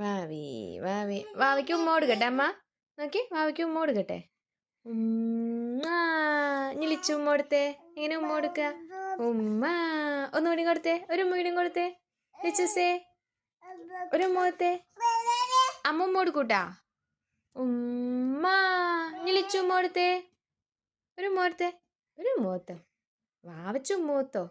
വാവി വാവി വാവയ്ക്ക് ഉമ്മ കൊടുക്കട്ടെ അമ്മ. നോക്കി വാവയ്ക്ക് ഉമ്മ കൊടുക്കട്ടെ. ഇനി ലിച്ചു ഉമ്മ കൊടുത്തേ. എങ്ങനെ ഉമ്മ കൊടുക്ക? ഉമ്മ. ഒന്നുകൂടി കൊടുത്തേ. ഒരു ഉമ്മ കൂടി കൊടുത്തേ. ലിച്ചൂസേ ഒരു ഉമ്മ കൊടുത്തേ. അമ്മ ഉമ്മ കൊടുക്കൂട്ടാ. ഉമ്മ. ഇനി ലിച്ചു ഉമ്മ കൊടുത്തേ. ഒരു ഉമ്മ കൊടുത്തേ. ഒരു ഉമ്മ കൊടുത്തോ. വാവച്ചു ഉമ്മ കൊടുത്തോ.